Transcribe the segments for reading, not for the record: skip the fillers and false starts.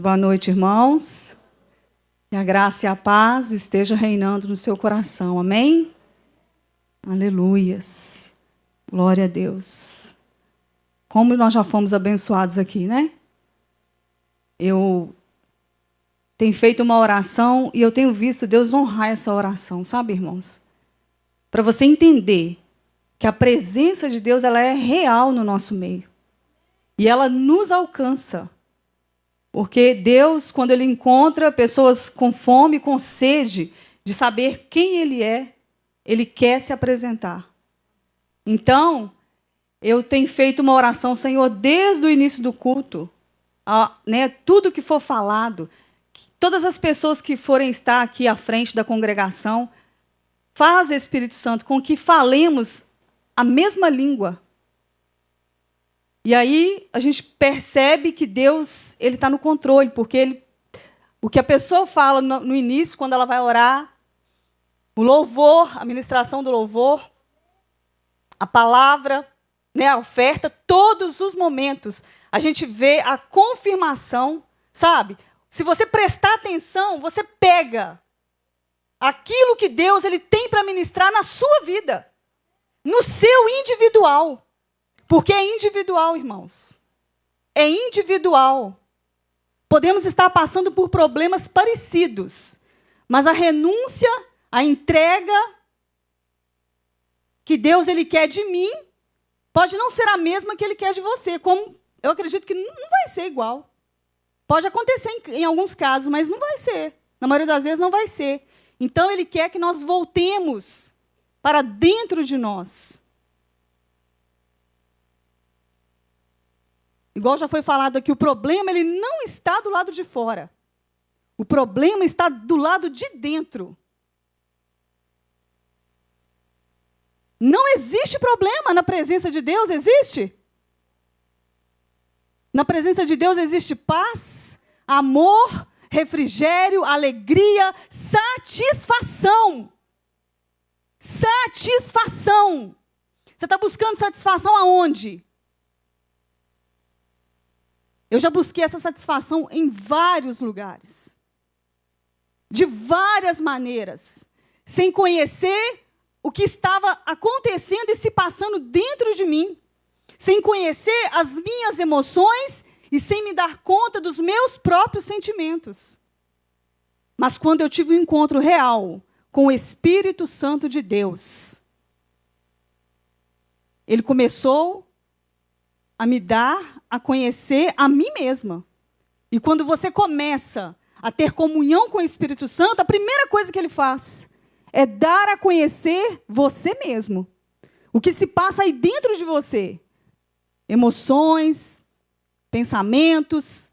Boa noite, irmãos. Que a graça e a paz esteja reinando no seu coração. Amém? Aleluias. Glória a Deus. Como nós já fomos abençoados aqui, né? Eu tenho feito uma oração e eu tenho visto Deus honrar essa oração, sabe, irmãos? Para você entender que a presença de Deus ela é real no nosso meio. E ela nos alcança. Porque Deus, quando Ele encontra pessoas com fome, com sede de saber quem Ele é, Ele quer se apresentar. Então, eu tenho feito uma oração, Senhor, desde o início do culto, tudo que for falado, todas as pessoas que forem estar aqui à frente da congregação, faz, Espírito Santo, com que falemos a mesma língua. E aí a gente percebe que Deus ele está no controle, porque o que a pessoa fala no início, quando ela vai orar, o louvor, a ministração do louvor, a palavra, a oferta, todos os momentos, a gente vê a confirmação, sabe? Se você prestar atenção, você pega aquilo que Deus ele tem para ministrar na sua vida, no seu individual. Porque é individual, irmãos. É individual. Podemos estar passando por problemas parecidos, mas a renúncia, a entrega que Deus ele quer de mim, pode não ser a mesma que Ele quer de você. Como eu acredito que não vai ser igual. Pode acontecer em alguns casos, mas não vai ser. Na maioria das vezes não vai ser. Então Ele quer que nós voltemos para dentro de nós. Igual já foi falado aqui, o problema ele não está do lado de fora. O problema está do lado de dentro. Não existe problema na presença de Deus, existe? Na presença de Deus existe paz, amor, refrigério, alegria, satisfação. Satisfação. Você está buscando satisfação aonde? Eu já busquei essa satisfação em vários lugares. De várias maneiras. Sem conhecer o que estava acontecendo e se passando dentro de mim. Sem conhecer as minhas emoções e sem me dar conta dos meus próprios sentimentos. Mas quando eu tive um encontro real com o Espírito Santo de Deus, Ele começou a me dar a conhecer a mim mesma. E quando você começa a ter comunhão com o Espírito Santo, a primeira coisa que Ele faz é dar a conhecer você mesmo. O que se passa aí dentro de você. Emoções, pensamentos.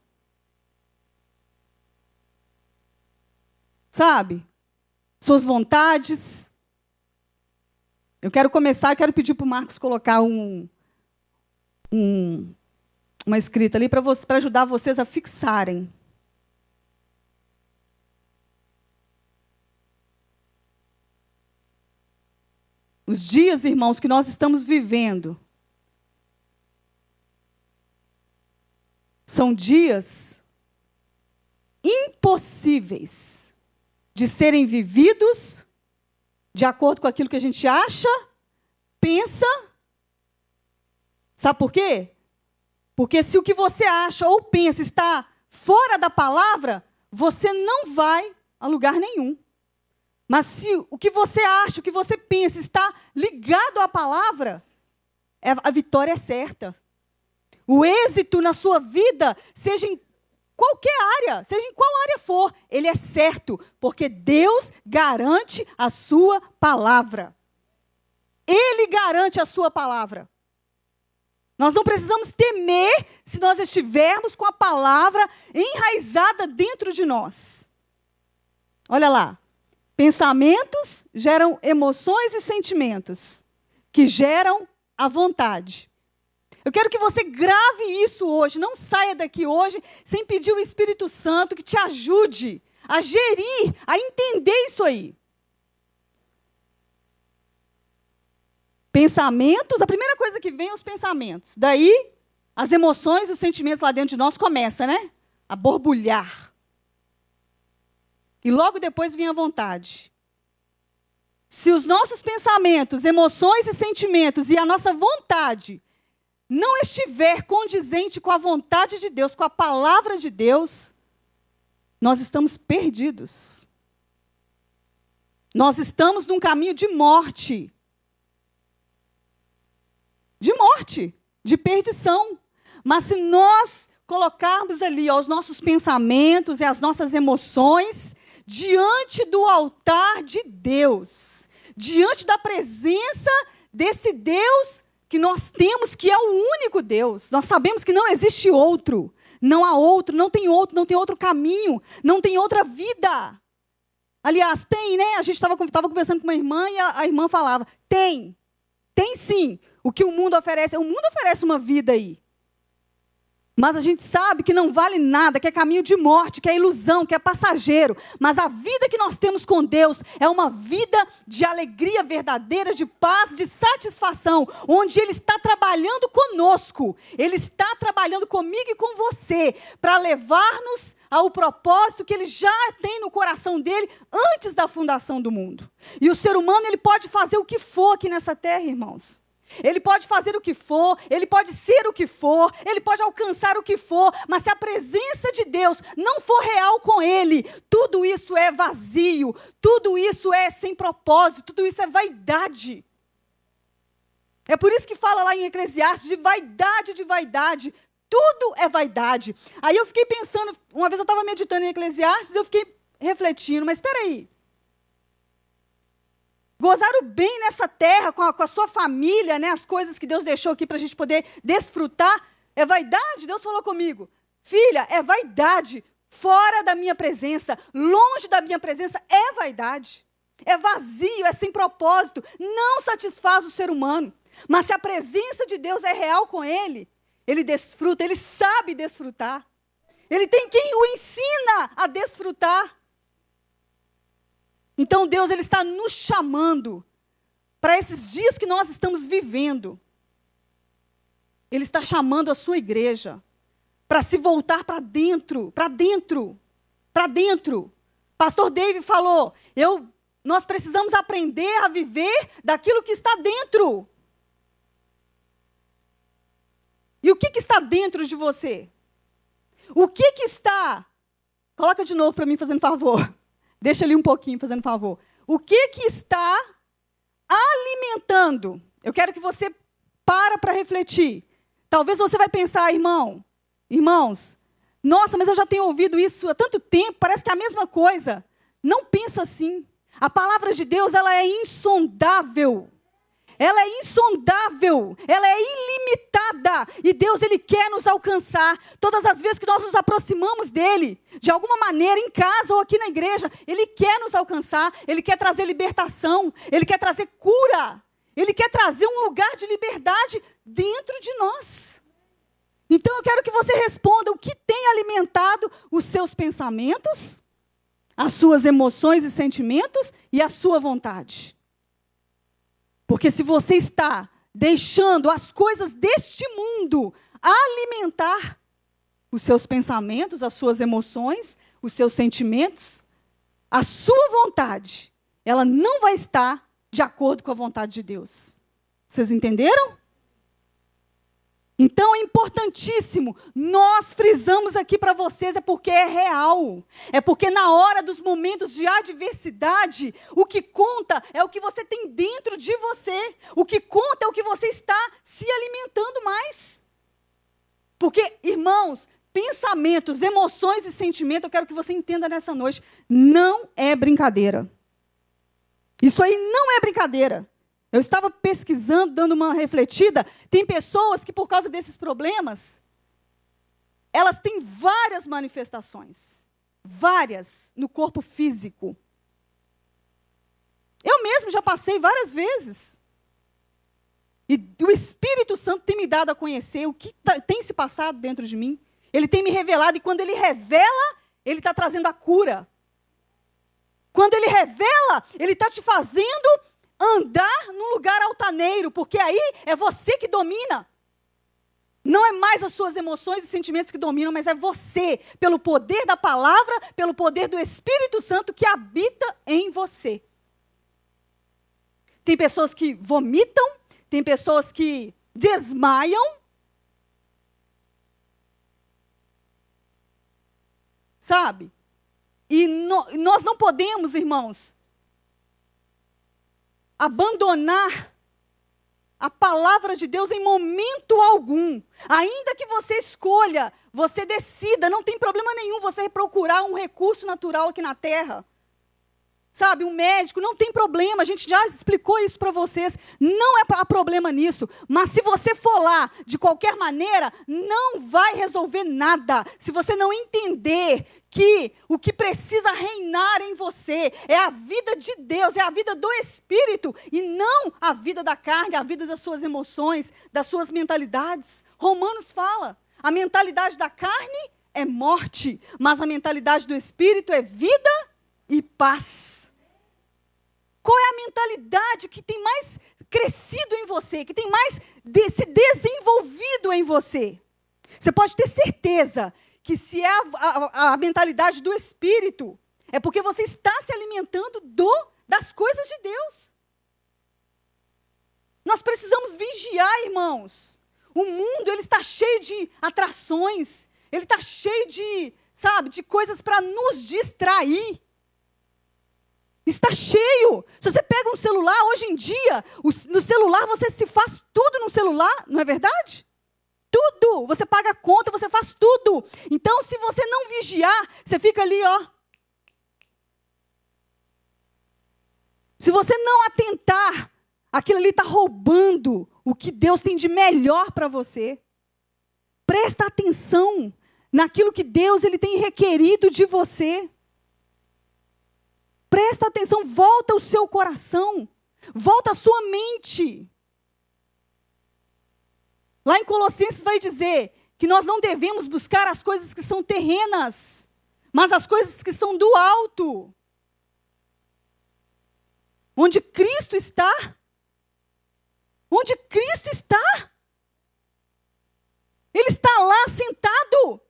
Sabe? Suas vontades. Eu quero pedir para o Marcos colocar uma escrita ali para ajudar vocês a fixarem. Os dias, irmãos, que nós estamos vivendo são dias impossíveis de serem vividos de acordo com aquilo que a gente acha, pensa. Sabe por quê? Porque se o que você acha ou pensa está fora da palavra, você não vai a lugar nenhum. Mas se o que você acha, o que você pensa está ligado à palavra, a vitória é certa. O êxito na sua vida, seja em qualquer área, seja em qual área for, ele é certo, porque Deus garante a sua palavra. Ele garante a sua palavra. Nós não precisamos temer se nós estivermos com a palavra enraizada dentro de nós. Olha lá. Pensamentos geram emoções e sentimentos, que geram a vontade. Eu quero que você grave isso hoje. Não saia daqui hoje sem pedir o Espírito Santo que te ajude a gerir, a entender isso aí. Pensamentos, a primeira coisa que vem é os pensamentos. Daí, as emoções, os sentimentos lá dentro de nós começam, né? a borbulhar. E logo depois vem a vontade. Se os nossos pensamentos, emoções e sentimentos e a nossa vontade não estiver condizente com a vontade de Deus, com a palavra de Deus, nós estamos perdidos. Nós estamos num caminho de morte. De morte, de perdição. Mas se nós colocarmos ali os nossos pensamentos e as nossas emoções diante do altar de Deus, diante da presença desse Deus que nós temos, que é o único Deus. Nós sabemos que não existe outro. Não há outro, não tem outro caminho, não tem outra vida. Aliás, tem, né? A gente estava conversando com uma irmã e a irmã falava, tem sim. O que o mundo oferece uma vida aí. Mas a gente sabe que não vale nada, que é caminho de morte, que é ilusão, que é passageiro. Mas a vida que nós temos com Deus é uma vida de alegria verdadeira, de paz, de satisfação, onde Ele está trabalhando conosco. Ele está trabalhando comigo e com você, para levar-nos ao propósito que Ele já tem no coração dEle antes da fundação do mundo. E o ser humano, ele pode fazer o que for aqui nessa terra, irmãos. Ele pode fazer o que for, ele pode ser o que for, ele pode alcançar o que for, mas se a presença de Deus não for real com ele, tudo isso é vazio, tudo isso é sem propósito, tudo isso é vaidade. É por isso que fala lá em Eclesiastes de vaidade, tudo é vaidade. Aí eu fiquei pensando, uma vez eu estava meditando em Eclesiastes, eu fiquei refletindo, mas espera aí. Gozaram bem nessa terra, com a sua família, né, as coisas que Deus deixou aqui para a gente poder desfrutar. É vaidade? Deus falou comigo. Filha, é vaidade. Fora da minha presença, longe da minha presença, é vaidade. É vazio, é sem propósito. Não satisfaz o ser humano. Mas se a presença de Deus é real com ele, ele desfruta, ele sabe desfrutar. Ele tem quem o ensina a desfrutar. Então Deus, Ele está nos chamando para esses dias que nós estamos vivendo. Ele está chamando a sua igreja para se voltar para dentro. Pastor David falou, nós precisamos aprender a viver daquilo que está dentro. E o que está dentro de você? O que está... Coloca de novo para mim, fazendo favor. Deixa ali um pouquinho, fazendo favor. O que está alimentando? Eu quero que você para refletir. Talvez você vai pensar, irmãos, nossa, mas eu já tenho ouvido isso há tanto tempo, parece que é a mesma coisa. Não pensa assim. A palavra de Deus, ela é insondável. Ela é insondável, ela é ilimitada. E Deus, Ele quer nos alcançar. Todas as vezes que nós nos aproximamos dEle, de alguma maneira, em casa ou aqui na igreja, Ele quer nos alcançar. Ele quer trazer libertação, Ele quer trazer cura. Ele quer trazer um lugar de liberdade dentro de nós. Então eu quero que você responda o que tem alimentado os seus pensamentos, as suas emoções e sentimentos e a sua vontade. Porque se você está deixando as coisas deste mundo alimentar os seus pensamentos, as suas emoções, os seus sentimentos, a sua vontade, ela não vai estar de acordo com a vontade de Deus. Vocês entenderam? Então é importantíssimo, nós frisamos aqui para vocês, é porque é real. É porque na hora dos momentos de adversidade, o que conta é o que você tem dentro de você. O que conta é o que você está se alimentando mais. Porque, irmãos, pensamentos, emoções e sentimentos, eu quero que você entenda nessa noite, não é brincadeira. Isso aí não é brincadeira. Eu estava pesquisando, dando uma refletida. Tem pessoas que, por causa desses problemas, elas têm várias manifestações. Várias no corpo físico. Eu mesmo já passei várias vezes. E o Espírito Santo tem me dado a conhecer o que tem se passado dentro de mim. Ele tem me revelado, e quando Ele revela, Ele está trazendo a cura. Quando Ele revela, Ele está te fazendo andar num lugar altaneiro, porque aí é você que domina. Não é mais as suas emoções e sentimentos que dominam, mas é você, pelo poder da palavra, pelo poder do Espírito Santo que habita em você. Tem pessoas que vomitam, tem pessoas que desmaiam. Sabe? E nós não podemos, irmãos, abandonar a palavra de Deus em momento algum. Ainda que você escolha, você decida, não tem problema nenhum você procurar um recurso natural aqui na terra. Sabe, um médico, não tem problema, a gente já explicou isso para vocês, não há problema nisso, mas se você for lá de qualquer maneira, não vai resolver nada, se você não entender que o que precisa reinar em você é a vida de Deus, é a vida do Espírito, e não a vida da carne, a vida das suas emoções, das suas mentalidades. Romanos fala, a mentalidade da carne é morte, mas a mentalidade do Espírito é vida e paz. Qual é a mentalidade que tem mais crescido em você, que tem mais se desenvolvido em você? Você pode ter certeza que se é a mentalidade do Espírito, é porque você está se alimentando das coisas de Deus. Nós precisamos vigiar, irmãos. O mundo, ele está cheio de atrações, ele está cheio de, sabe, de coisas para nos distrair. Está cheio. Se você pega um celular, hoje em dia, no celular você se faz tudo no celular, não é verdade? Tudo. Você paga a conta, você faz tudo. Então, se você não vigiar, você fica ali, ó. Se você não atentar, aquilo ali está roubando o que Deus tem de melhor para você. Presta atenção naquilo que Deus ele tem requerido de você. Presta atenção, volta o seu coração, volta a sua mente. Lá em Colossenses vai dizer que nós não devemos buscar as coisas que são terrenas, mas as coisas que são do alto. Onde Cristo está? Onde Cristo está? Ele está lá sentado.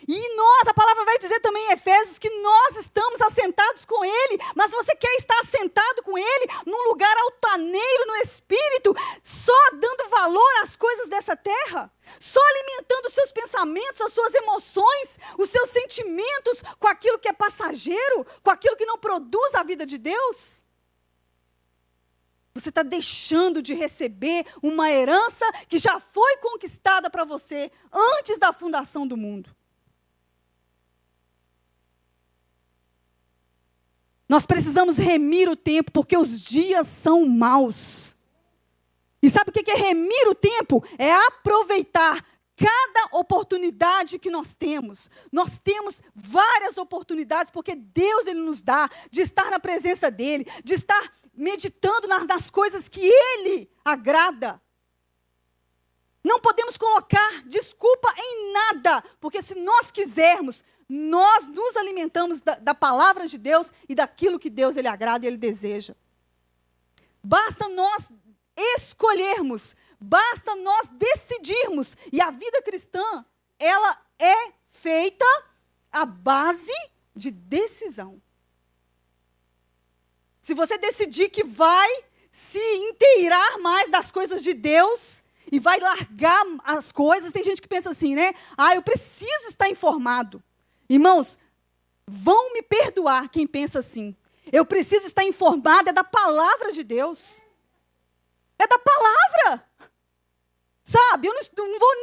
E nós, a palavra vai dizer também em Efésios, que nós estamos assentados com Ele, mas você quer estar assentado com Ele num lugar altaneiro no Espírito, só dando valor às coisas dessa terra? Só alimentando os seus pensamentos, as suas emoções, os seus sentimentos com aquilo que é passageiro, com aquilo que não produz a vida de Deus? Você está deixando de receber uma herança que já foi conquistada para você antes da fundação do mundo. Nós precisamos remir o tempo, porque os dias são maus. E sabe o que é remir o tempo? É aproveitar cada oportunidade que nós temos. Nós temos várias oportunidades, porque Deus ele nos dá de estar na presença dEle, de estar meditando nas coisas que Ele agrada. Não podemos colocar desculpa em nada, porque se nós quisermos, nós nos alimentamos da palavra de Deus e daquilo que Deus ele agrada e Ele deseja. Basta nós escolhermos, basta nós decidirmos. E a vida cristã, ela é feita à base de decisão. Se você decidir que vai se inteirar mais das coisas de Deus e vai largar as coisas, tem gente que pensa assim, né? Eu preciso estar informado. Irmãos, vão me perdoar quem pensa assim. Eu preciso estar informado, é da palavra de Deus. É da palavra. Sabe,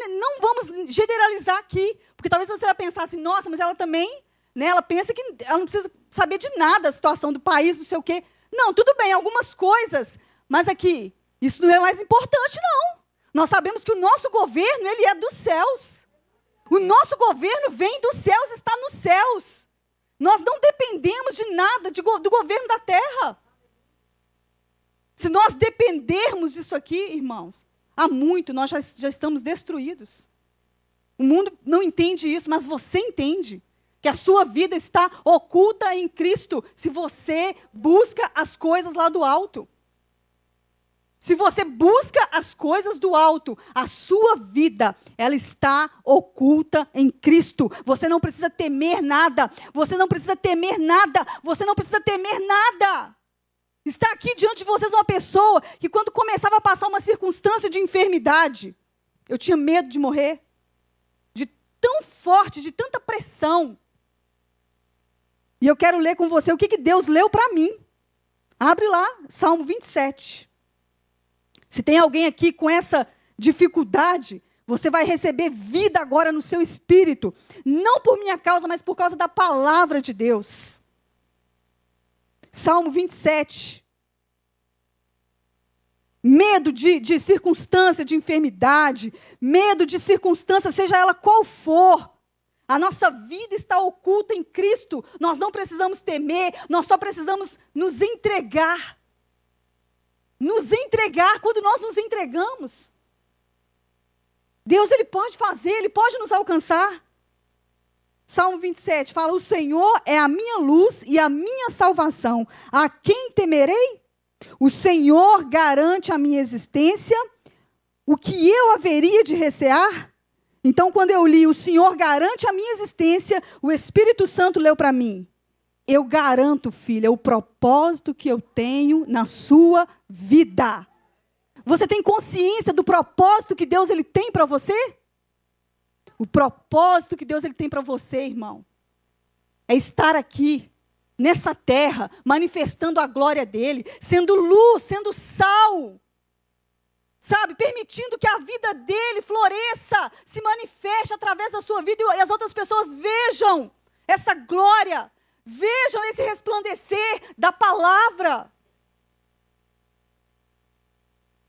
não vamos generalizar aqui, porque talvez você vai pensar assim, nossa, mas ela também, né, ela pensa que ela não precisa saber de nada, a situação do país, não sei o quê. Não, tudo bem, algumas coisas, mas aqui, isso não é mais importante, não. Nós sabemos que o nosso governo, ele é dos céus. O nosso governo vem dos céus, está nos céus. Nós não dependemos de nada do governo da terra. Se nós dependermos disso aqui, irmãos, há muito nós já estamos destruídos. O mundo não entende isso, mas você entende que a sua vida está oculta em Cristo, se você busca as coisas lá do alto. Se você busca as coisas do alto, a sua vida, ela está oculta em Cristo. Você não precisa temer nada. Você não precisa temer nada. Você não precisa temer nada. Está aqui diante de vocês uma pessoa que quando começava a passar uma circunstância de enfermidade, eu tinha medo de morrer. De tão forte, de tanta pressão. E eu quero ler com você o que Deus leu para mim. Abre lá, Salmo 27. Se tem alguém aqui com essa dificuldade, você vai receber vida agora no seu espírito. Não por minha causa, mas por causa da palavra de Deus. Salmo 27. Medo de circunstância, de enfermidade. Medo de circunstância, seja ela qual for. A nossa vida está oculta em Cristo. Nós não precisamos temer, nós só precisamos nos entregar. Nos entregar, quando nós nos entregamos. Deus, Ele pode fazer, Ele pode nos alcançar. Salmo 27 fala, o Senhor é a minha luz e a minha salvação. A quem temerei? O Senhor garante a minha existência. O que eu haveria de recear? Então, quando eu li, o Senhor garante a minha existência, o Espírito Santo leu para mim. Eu garanto, filha, o propósito que eu tenho na sua vida. Você tem consciência do propósito que Deus ele tem para você? O propósito que Deus ele tem para você, irmão, é estar aqui, nessa terra, manifestando a glória dele, sendo luz, sendo sal. Sabe, permitindo que a vida dele floresça, se manifeste através da sua vida e as outras pessoas vejam essa glória. Vejam esse resplandecer da palavra.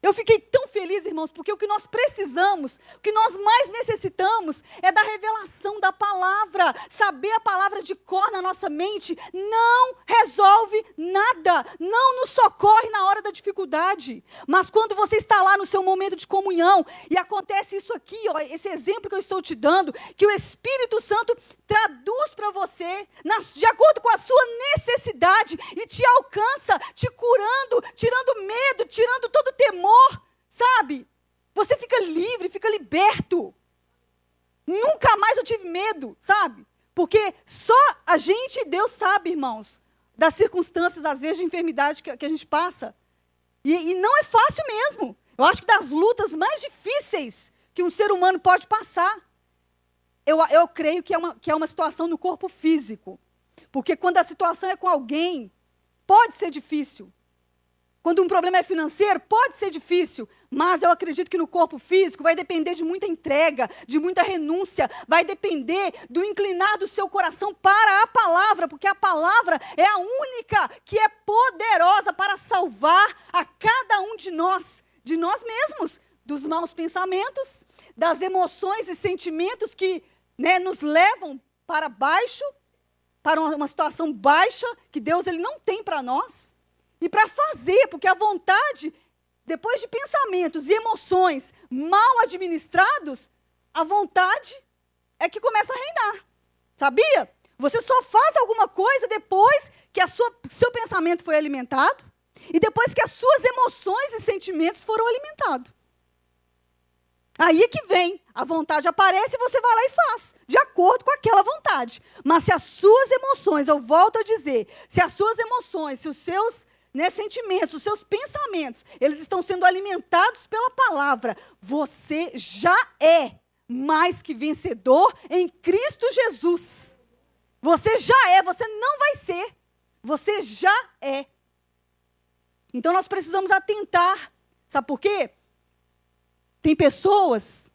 Eu fiquei tão feliz, irmãos, porque o que nós precisamos, o que nós mais necessitamos é da revelação da palavra. Saber a palavra de cor na nossa mente não resolve nada, não nos socorre na hora da dificuldade. Mas quando você está lá no seu momento de comunhão e acontece isso aqui, ó, esse exemplo que eu estou te dando, que o Espírito Santo traduz para você, de acordo com a sua necessidade e te alcança, te curando, tirando medo, tirando todo o temor. Sabe? Você fica livre, fica liberto. Nunca mais eu tive medo, sabe? Porque só a gente e Deus sabe, irmãos, das circunstâncias, às vezes, de enfermidade que a gente passa. E não é fácil mesmo. Eu acho que das lutas mais difíceis que um ser humano pode passar, eu creio que é uma situação no corpo físico. Porque quando a situação é com alguém, pode ser difícil. Quando um problema é financeiro, pode ser difícil, mas eu acredito que no corpo físico vai depender de muita entrega, de muita renúncia, vai depender do inclinar do seu coração para a palavra, porque a palavra é a única que é poderosa para salvar a cada um de nós mesmos, dos maus pensamentos, das emoções e sentimentos que nos levam para baixo, para uma situação baixa, que Deus ele não tem para nós. E para fazer, porque a vontade, depois de pensamentos e emoções mal administrados, a vontade é que começa a reinar. Sabia? Você só faz alguma coisa depois que seu pensamento foi alimentado e depois que as suas emoções e sentimentos foram alimentados. Aí é que vem, a vontade aparece e você vai lá e faz, de acordo com aquela vontade. Mas se as suas emoções, eu volto a dizer, se as suas emoções, se os seus sentimentos, os seus pensamentos, eles estão sendo alimentados pela palavra, você já é mais que vencedor em Cristo Jesus. Você já é, você não vai ser. Você já é. Então nós precisamos atentar. Sabe por quê? Tem pessoas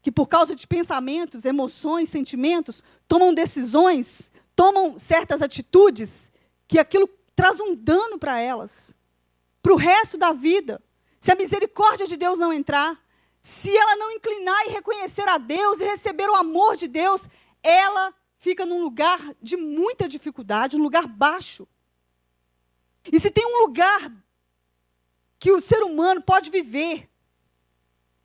que por causa de pensamentos, emoções, sentimentos, tomam decisões, tomam certas atitudes, que aquilo traz um dano para elas, para o resto da vida. Se a misericórdia de Deus não entrar, se ela não inclinar e reconhecer a Deus e receber o amor de Deus, ela fica num lugar de muita dificuldade, um lugar baixo. E se tem um lugar que o ser humano pode viver,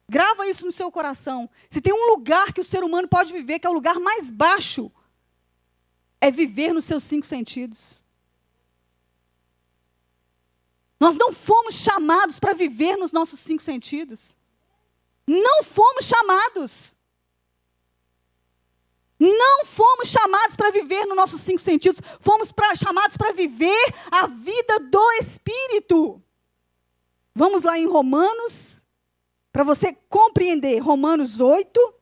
grava isso no seu coração. Se tem um lugar que o ser humano pode viver, que é o lugar mais baixo, é viver nos seus 5 sentidos. Nós não fomos chamados para viver nos nossos 5 sentidos. Não fomos chamados. Não fomos chamados para viver nos nossos 5 sentidos. Fomos chamados para viver a vida do Espírito. Vamos lá em Romanos, para você compreender. Romanos 8.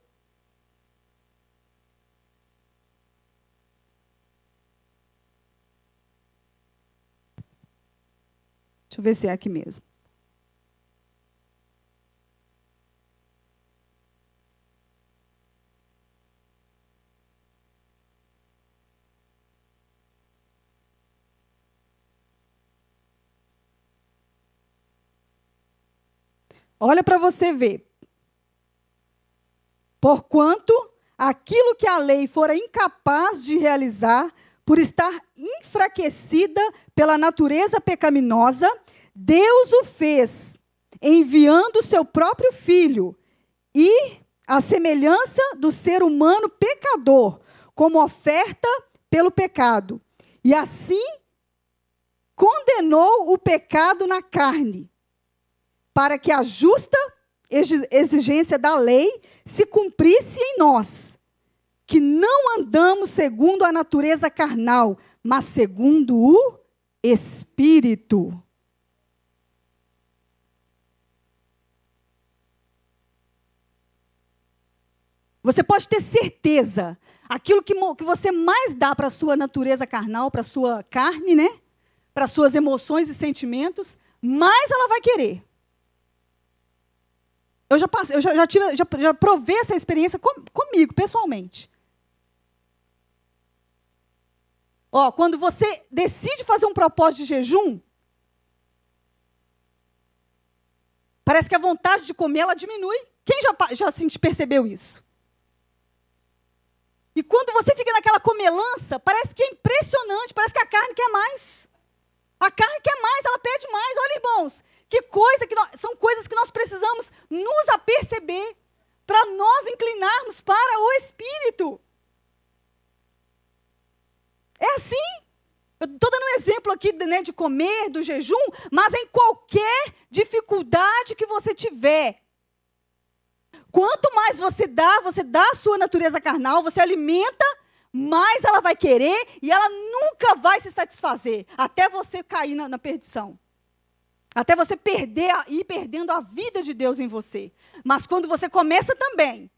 Deixa eu ver se é aqui mesmo. Olha para você ver. Porquanto aquilo que a lei fora incapaz de realizar, por estar enfraquecida pela natureza pecaminosa, Deus o fez, enviando o seu próprio Filho, e a semelhança do ser humano pecador, como oferta pelo pecado. E assim condenou o pecado na carne, para que a justa exigência da lei se cumprisse em nós, que não andamos segundo a natureza carnal, mas segundo o Espírito. Você pode ter certeza, aquilo que você mais dá para a sua natureza carnal, para a sua carne, né? Para as suas emoções e sentimentos, mais ela vai querer. Eu já provei essa experiência comigo, pessoalmente. Quando você decide fazer um propósito de jejum, parece que a vontade de comer, ela diminui. Quem já percebeu isso? E quando você fica naquela comelança, parece que é impressionante, parece que a carne quer mais. A carne quer mais, ela pede mais. Olha, irmãos, são coisas que nós precisamos nos aperceber para nós inclinarmos para o Espírito. É assim. Eu estou dando um exemplo aqui, né, de comer, do jejum, mas em qualquer dificuldade que você tiver. Quanto mais você dá a sua natureza carnal, você alimenta, mais ela vai querer e ela nunca vai se satisfazer, até você cair na perdição. Até você ir perdendo a vida de Deus em você. Mas quando você começa também,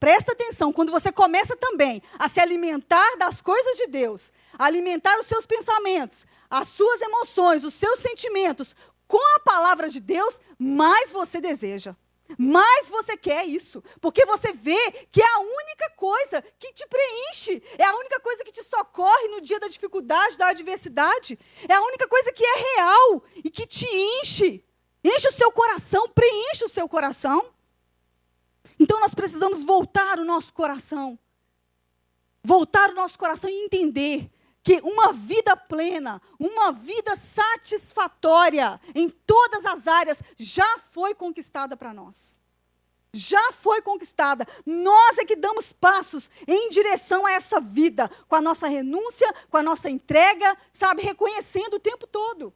presta atenção, quando você começa também a se alimentar das coisas de Deus, a alimentar os seus pensamentos, as suas emoções, os seus sentimentos, com a palavra de Deus, mais você deseja. Mais você quer isso, porque você vê que é a única coisa que te preenche, é a única coisa que te socorre no dia da dificuldade, da adversidade, é a única coisa que é real e que te enche o seu coração, preenche o seu coração. Então nós precisamos voltar o nosso coração e entender que uma vida plena, uma vida satisfatória em todas as áreas já foi conquistada para nós. Já foi conquistada. Nós é que damos passos em direção a essa vida, com a nossa renúncia, com a nossa entrega, sabe? Reconhecendo o tempo todo.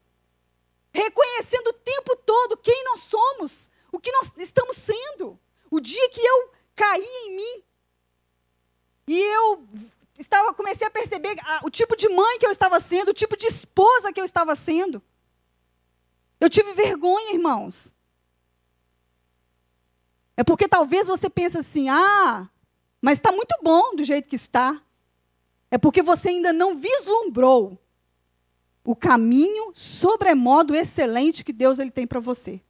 Reconhecendo o tempo todo quem nós somos, o que nós estamos sendo. O dia que eu caí em mim e eu comecei a perceber o tipo de mãe que eu estava sendo, o tipo de esposa que eu estava sendo. Eu tive vergonha, irmãos. É porque talvez você pense assim, mas está muito bom do jeito que está. É porque você ainda não vislumbrou o caminho sobremodo excelente que Deus tem para você.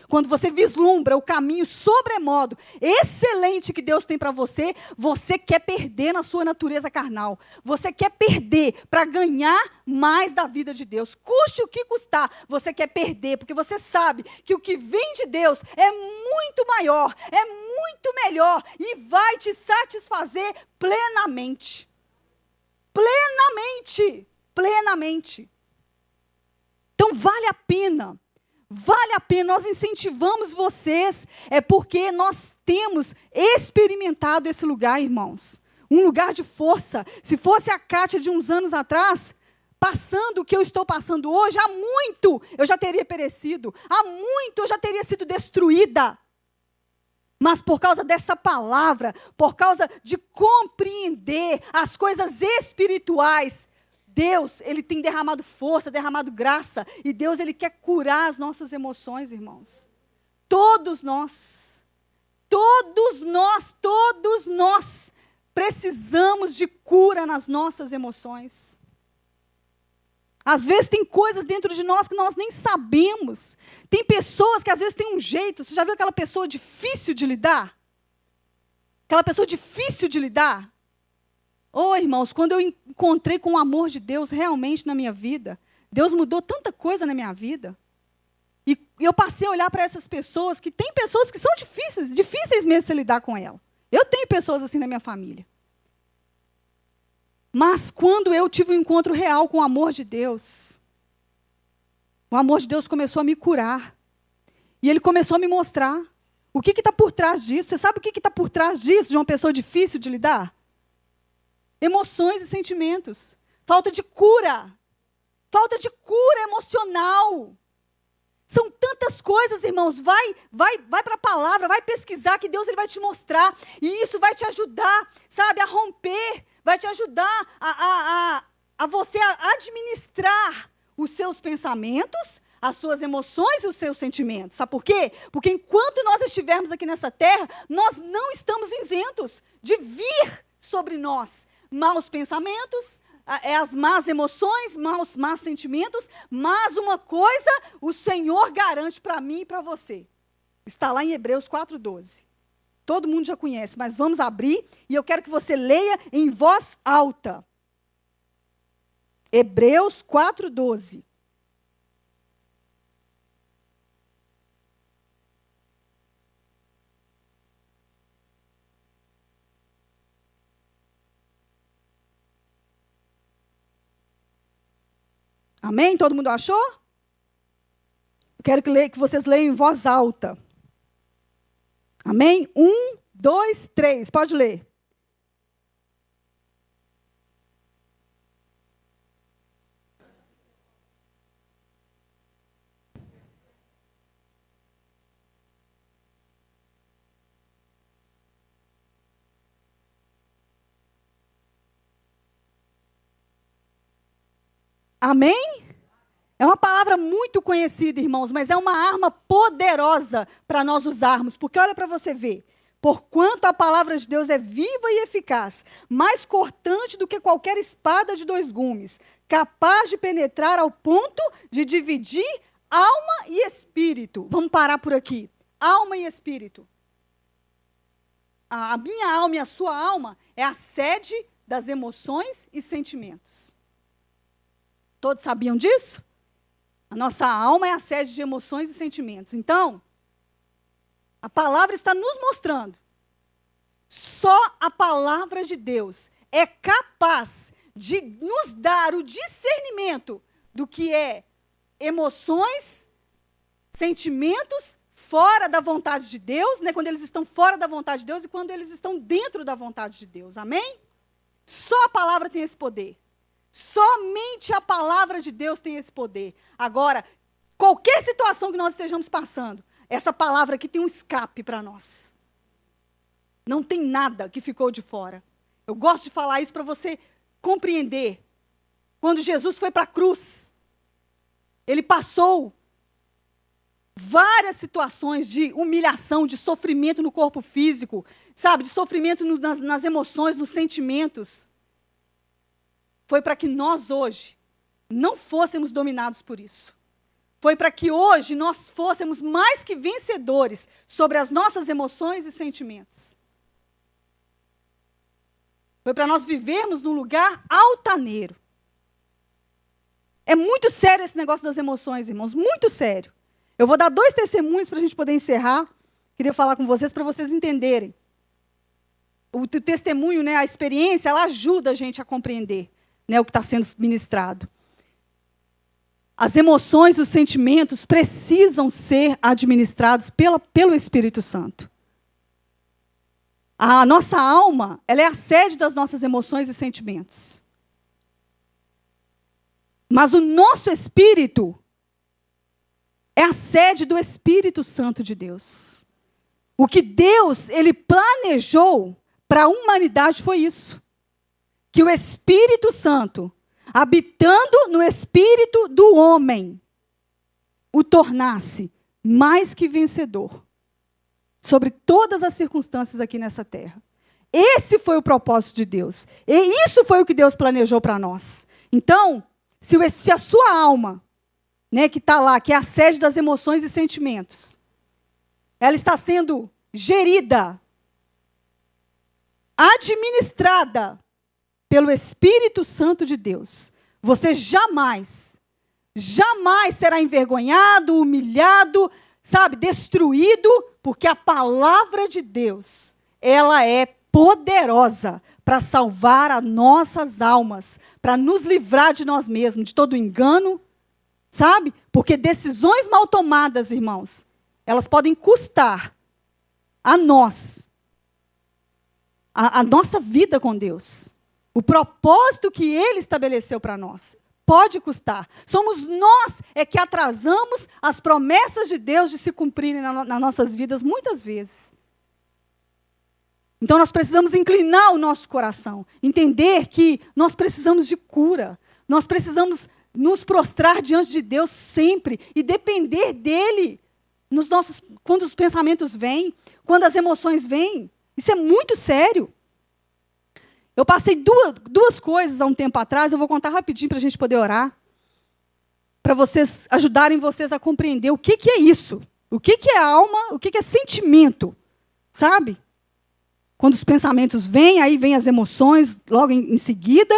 Quando você vislumbra o caminho sobremodo excelente que Deus tem para você, você quer perder na sua natureza carnal. Você quer perder para ganhar mais da vida de Deus. Custe o que custar, você quer perder, porque você sabe que o que vem de Deus é muito maior, é muito melhor e vai te satisfazer plenamente. Plenamente. Plenamente. Então vale a pena. Vale a pena, nós incentivamos vocês, porque nós temos experimentado esse lugar, irmãos. Um lugar de força. Se fosse a Kátia de uns anos atrás, passando o que eu estou passando hoje, há muito eu já teria perecido, há muito eu já teria sido destruída. Mas por causa dessa palavra, por causa de compreender as coisas espirituais, Deus, Ele tem derramado força, derramado graça, e Deus, Ele quer curar as nossas emoções, irmãos. Todos nós precisamos de cura nas nossas emoções. Às vezes tem coisas dentro de nós que nós nem sabemos. Tem pessoas que às vezes têm um jeito. Você já viu aquela pessoa difícil de lidar? Aquela pessoa difícil de lidar? Oh, irmãos, quando eu encontrei com o amor de Deus realmente na minha vida, Deus mudou tanta coisa na minha vida. E eu passei a olhar para essas pessoas, que tem pessoas que são difíceis mesmo de se lidar com ela. Eu tenho pessoas assim na minha família. Mas quando eu tive um encontro real com o amor de Deus, o amor de Deus começou a me curar. E Ele começou a me mostrar o que está por trás disso. Você sabe o que está por trás disso, de uma pessoa difícil de lidar? Emoções e sentimentos. Falta de cura. Falta de cura emocional. São tantas coisas, irmãos. Vai para a palavra, vai pesquisar, que Deus, Ele vai te mostrar. E isso vai te ajudar, sabe, a romper. Vai te ajudar a você administrar os seus pensamentos, as suas emoções e os seus sentimentos. Sabe por quê? Porque enquanto nós estivermos aqui nessa terra, nós não estamos isentos de vir sobre nós maus pensamentos, as más emoções, maus sentimentos, mas uma coisa o Senhor garante para mim e para você. Está lá em Hebreus 4:12. Todo mundo já conhece, mas vamos abrir e eu quero que você leia em voz alta. Hebreus 4:12. Amém? Todo mundo achou? Eu quero que vocês leiam em voz alta. Amém? 1, 2, 3. Pode ler. Amém? É uma palavra muito conhecida, irmãos, mas é uma arma poderosa para nós usarmos. Porque olha para você ver. Porquanto a palavra de Deus é viva e eficaz, mais cortante do que qualquer espada de 2 gumes, capaz de penetrar ao ponto de dividir alma e espírito. Vamos parar por aqui. Alma e espírito. A minha alma e a sua alma é a sede das emoções e sentimentos. Todos sabiam disso? A nossa alma é a sede de emoções e sentimentos. Então, a palavra está nos mostrando. Só a palavra de Deus é capaz de nos dar o discernimento do que é emoções, sentimentos fora da vontade de Deus, né? Quando eles estão fora da vontade de Deus e quando eles estão dentro da vontade de Deus. Amém? Só a palavra tem esse poder. Somente a palavra de Deus tem esse poder. Agora, qualquer situação que nós estejamos passando, essa palavra aqui tem um escape para nós. Não tem nada que ficou de fora. Eu gosto de falar isso para você compreender. Quando Jesus foi para a cruz, Ele passou várias situações de humilhação, de sofrimento no corpo físico, sabe, de sofrimento nas emoções, nos sentimentos. Foi para que nós hoje não fôssemos dominados por isso. Foi para que hoje nós fôssemos mais que vencedores sobre as nossas emoções e sentimentos. Foi para nós vivermos num lugar altaneiro. É muito sério esse negócio das emoções, irmãos, muito sério. Eu vou dar 2 testemunhos para a gente poder encerrar. Queria falar com vocês para vocês entenderem. O testemunho, né, a experiência, ela ajuda a gente a compreender, né, o que está sendo ministrado. As emoções e os sentimentos precisam ser administrados pelo Espírito Santo. A nossa alma, ela é a sede das nossas emoções e sentimentos. Mas o nosso espírito é a sede do Espírito Santo de Deus. O que Deus, ele planejou para a humanidade foi isso. Que o Espírito Santo, habitando no espírito do homem, o tornasse mais que vencedor sobre todas as circunstâncias aqui nessa terra. Esse foi o propósito de Deus. E isso foi o que Deus planejou para nós. Então, se a sua alma, né, que está lá, que é a sede das emoções e sentimentos, ela está sendo gerida, administrada pelo Espírito Santo de Deus, você jamais será envergonhado, humilhado, sabe, destruído, porque a palavra de Deus, ela é poderosa para salvar as nossas almas, para nos livrar de nós mesmos, de todo engano, sabe? Porque decisões mal tomadas, irmãos, elas podem custar a nós, a nossa vida com Deus. O propósito que Ele estabeleceu para nós pode custar. Somos nós que atrasamos as promessas de Deus de se cumprirem nas nossas vidas muitas vezes. Então nós precisamos inclinar o nosso coração, entender que nós precisamos de cura, nós precisamos nos prostrar diante de Deus sempre e depender dEle quando os pensamentos vêm, quando as emoções vêm. Isso é muito sério. Eu passei duas coisas há um tempo atrás, eu vou contar rapidinho para a gente poder orar, para vocês ajudarem vocês a compreender o que é isso, o que é alma, o que é sentimento, sabe? Quando os pensamentos vêm, aí vêm as emoções, logo em seguida,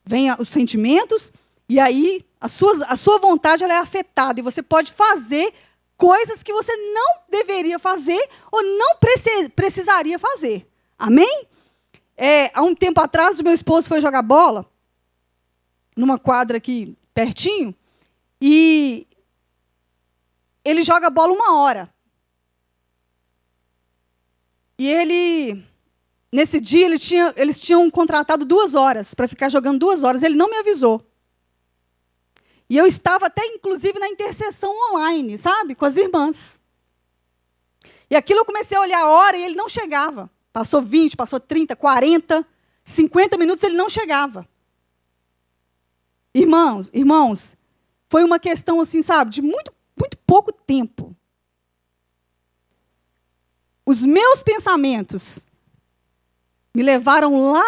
vêm os sentimentos, e aí a sua vontade ela é afetada, e você pode fazer coisas que você não deveria fazer ou não precisaria fazer. Amém? Há um tempo atrás, o meu esposo foi jogar bola, numa quadra aqui pertinho, e ele joga bola 1 hora. E nesse dia, eles tinham contratado 2 horas, para ficar jogando 2 horas. Ele não me avisou. E eu estava até, inclusive, na intercessão online, sabe? Com as irmãs. E aquilo eu comecei a olhar a hora e ele não chegava. Passou 20, passou 30, 40, 50 minutos, ele não chegava. Irmãos, foi uma questão assim, sabe, de muito, muito pouco tempo. Os meus pensamentos me levaram lá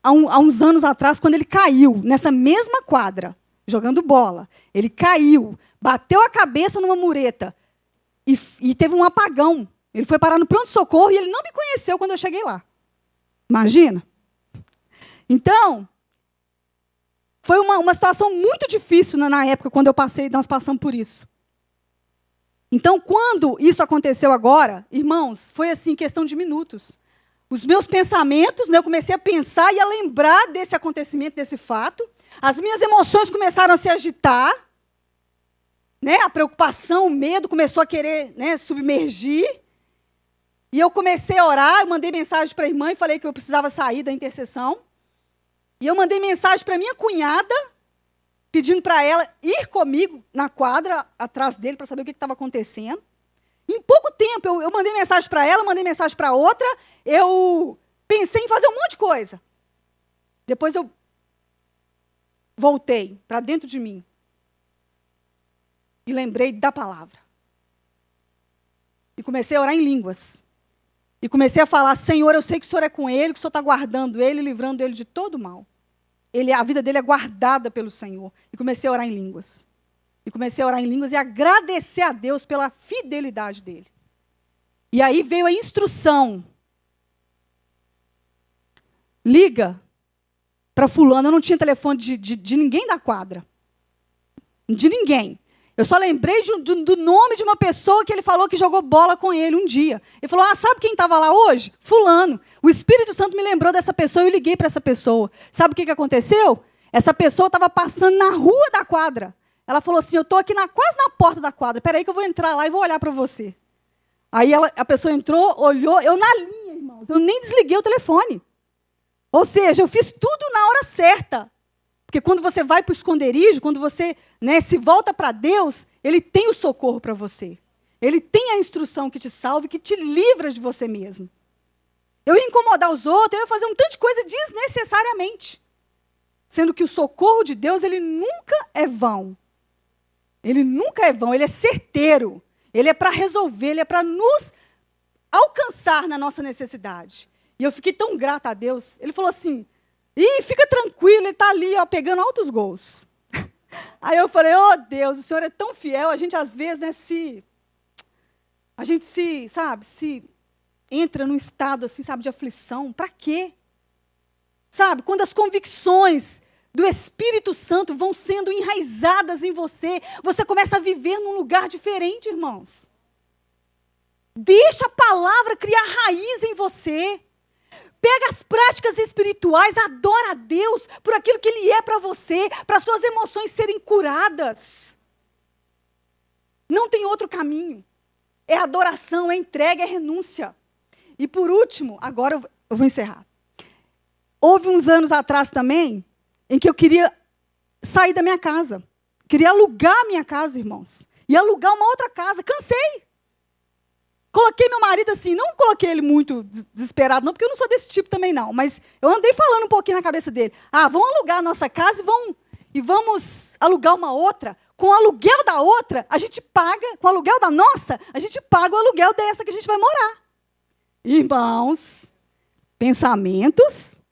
há uns anos atrás, quando ele caiu, nessa mesma quadra, jogando bola. Ele caiu, bateu a cabeça numa mureta e teve um apagão. Ele foi parar no pronto-socorro e ele não me conheceu quando eu cheguei lá. Imagina? Então, foi uma situação muito difícil na época, quando nós passamos por isso. Então, quando isso aconteceu agora, irmãos, foi assim, questão de minutos. Os meus pensamentos, né, eu comecei a pensar e a lembrar desse acontecimento, desse fato. As minhas emoções começaram a se agitar. Né, a preocupação, o medo começou a querer, né, submergir. E eu comecei a orar, eu mandei mensagem para a irmã e falei que eu precisava sair da intercessão. E eu mandei mensagem para a minha cunhada, pedindo para ela ir comigo na quadra, atrás dele, para saber o que estava acontecendo. Em pouco tempo, eu mandei mensagem para ela, mandei mensagem para outra, eu pensei em fazer um monte de coisa. Depois eu voltei para dentro de mim e lembrei da palavra. E comecei a orar em línguas. E comecei a falar, Senhor, eu sei que o Senhor é com ele, que o Senhor está guardando ele, livrando ele de todo mal. A vida dele é guardada pelo Senhor. E comecei a orar em línguas. E comecei a orar em línguas e agradecer a Deus pela fidelidade dele. E aí veio a instrução. Liga para fulano. Eu não tinha telefone de ninguém da quadra. De ninguém. Eu só lembrei do nome de uma pessoa que ele falou que jogou bola com ele um dia. Ele falou, sabe quem estava lá hoje? Fulano. O Espírito Santo me lembrou dessa pessoa e eu liguei para essa pessoa. Sabe o que aconteceu? Essa pessoa estava passando na rua da quadra. Ela falou assim, eu estou aqui quase na porta da quadra. Espera aí que eu vou entrar lá e vou olhar para você. Aí a pessoa entrou, olhou, eu na linha, irmãos. Eu nem desliguei o telefone. Ou seja, eu fiz tudo na hora certa. Porque quando você vai para o esconderijo, quando você, né, se volta para Deus, Ele tem o socorro para você. Ele tem a instrução que te salva e que te livra de você mesmo. Eu ia incomodar os outros, eu ia fazer um tanto de coisa desnecessariamente. Sendo que o socorro de Deus, ele nunca é vão. Ele nunca é vão, ele é certeiro. Ele é para resolver, ele é para nos alcançar na nossa necessidade. E eu fiquei tão grata a Deus. Ele falou assim, fica tranquilo, ele está ali, ó, pegando altos gols. Aí eu falei, oh Deus, o Senhor é tão fiel, a gente às vezes, né, se entra num estado assim, sabe, de aflição. Para quê? Sabe, quando as convicções do Espírito Santo vão sendo enraizadas em você, você começa a viver num lugar diferente, irmãos. Deixa a palavra criar raiz em você. Pega as práticas espirituais, adora a Deus por aquilo que Ele é para você, para suas emoções serem curadas. Não tem outro caminho. É adoração, é entrega, é renúncia. E por último, agora eu vou encerrar. Houve uns anos atrás também, em que eu queria sair da minha casa. Queria alugar a minha casa, irmãos. E alugar uma outra casa. Cansei. Coloquei meu marido assim, não coloquei ele muito desesperado, não, porque eu não sou desse tipo também, não. Mas eu andei falando um pouquinho na cabeça dele. Vamos alugar a nossa casa e vamos alugar uma outra. Com o aluguel da outra, a gente paga, com o aluguel da nossa, a gente paga o aluguel dessa que a gente vai morar. Irmãos, pensamentos,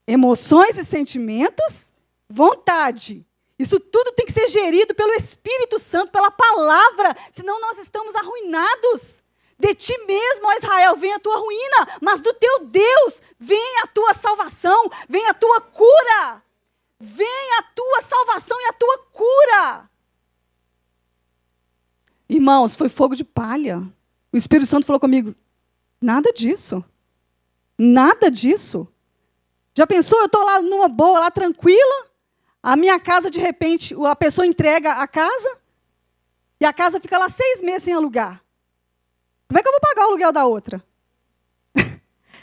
emoções e sentimentos, vontade. Isso tudo tem que ser gerido pelo Espírito Santo, pela palavra, senão nós estamos arruinados. De ti mesmo, ó Israel, vem a tua ruína, mas do teu Deus vem a tua salvação, vem a tua cura. Vem a tua salvação e a tua cura. Irmãos, foi fogo de palha. O Espírito Santo falou comigo, nada disso. Nada disso. Já pensou, eu estou lá numa boa, lá tranquila, a minha casa, de repente, a pessoa entrega a casa, e a casa fica lá 6 meses sem alugar. Como é que eu vou pagar o aluguel da outra?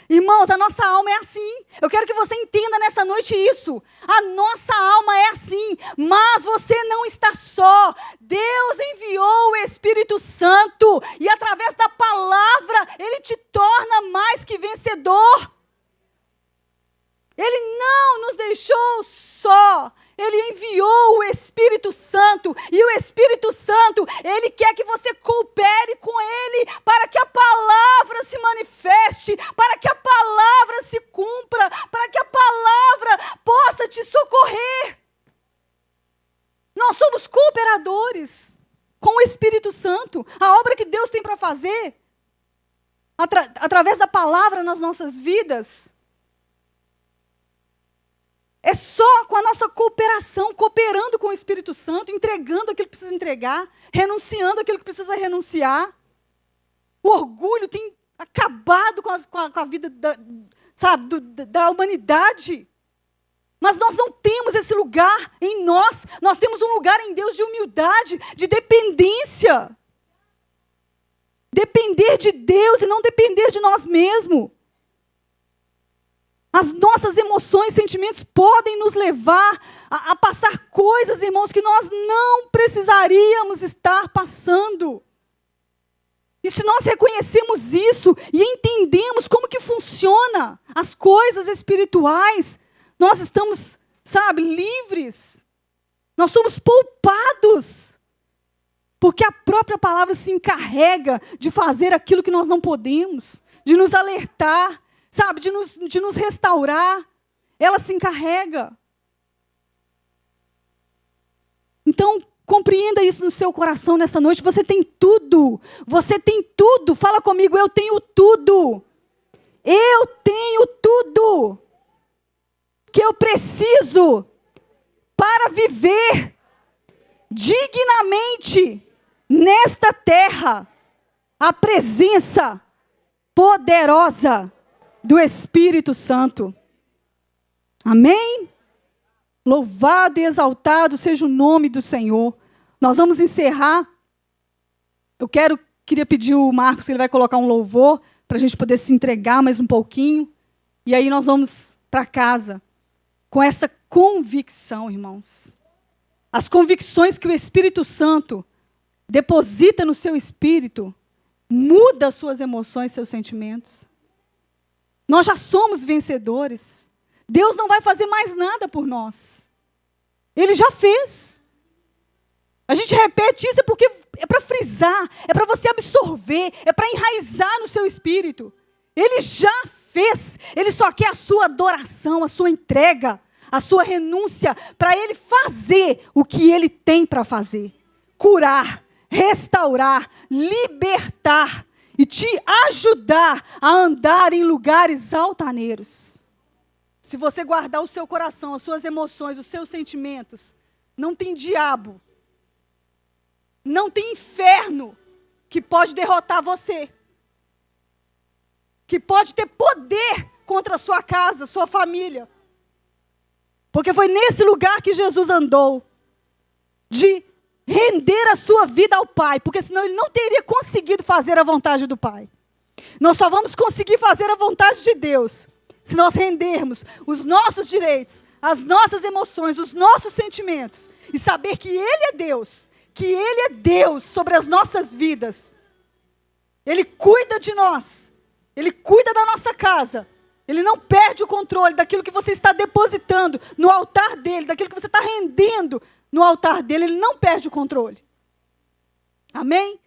Irmãos, a nossa alma é assim. Eu quero que você entenda nessa noite isso. A nossa alma é assim, mas você não está só. Deus enviou o Espírito Santo, e através da palavra, Ele te torna mais que vencedor. Ele não nos deixou só. Ele enviou o Espírito Santo. E o Espírito Santo, Ele quer que você coopere com Ele, para que a palavra se manifeste, para que a palavra se cumpra, para que a palavra possa te socorrer. Nós somos cooperadores com o Espírito Santo. A obra que Deus tem para fazer, através da palavra nas nossas vidas, é só com a nossa cooperação, cooperando com o Espírito Santo, entregando aquilo que precisa entregar, renunciando aquilo que precisa renunciar. O orgulho tem acabado com a vida da humanidade. Mas nós não temos esse lugar em nós. Nós temos um lugar em Deus de humildade, de dependência. Depender de Deus e não depender de nós mesmos. As nossas emoções, sentimentos podem nos levar a passar coisas, irmãos, que nós não precisaríamos estar passando. E se nós reconhecemos isso e entendemos como que funciona as coisas espirituais, nós estamos, livres. Nós somos poupados. Porque a própria palavra se encarrega de fazer aquilo que nós não podemos, de nos alertar, de nos restaurar. Ela se encarrega. Então, compreenda isso no seu coração nessa noite. Você tem tudo. Você tem tudo. Fala comigo, eu tenho tudo. Eu tenho tudo que eu preciso para viver dignamente nesta terra. A presença poderosa do Espírito Santo. Amém? Louvado e exaltado seja o nome do Senhor. Nós vamos encerrar. Eu queria pedir o Marcos, ele vai colocar um louvor para a gente poder se entregar mais um pouquinho. E aí nós vamos para casa. com essa convicção, irmãos. As convicções que o Espírito Santo deposita no seu espírito, muda as suas emoções, seus sentimentos. Nós já somos vencedores. Deus não vai fazer mais nada por nós. Ele já fez. A gente repete isso porque é para frisar, é para você absorver, é para enraizar no seu espírito. Ele já fez. Ele só quer a sua adoração, a sua entrega, a sua renúncia para Ele fazer o que Ele tem para fazer. Curar, restaurar, libertar e te ajudar a andar em lugares altaneiros. Se você guardar o seu coração, as suas emoções, os seus sentimentos, não tem diabo, não tem inferno que pode derrotar você, que pode ter poder contra a sua casa, sua família. Porque foi nesse lugar que Jesus andou, de render a sua vida ao Pai, porque senão ele não teria conseguido fazer a vontade do Pai. Nós só vamos conseguir fazer a vontade de Deus se nós rendermos os nossos direitos, as nossas emoções, os nossos sentimentos, e saber que Ele é Deus, que Ele é Deus sobre as nossas vidas. Ele cuida de nós, Ele cuida da nossa casa, Ele não perde o controle daquilo que você está depositando no altar dEle, daquilo que você está rendendo no altar dEle, Ele não perde o controle. Amém?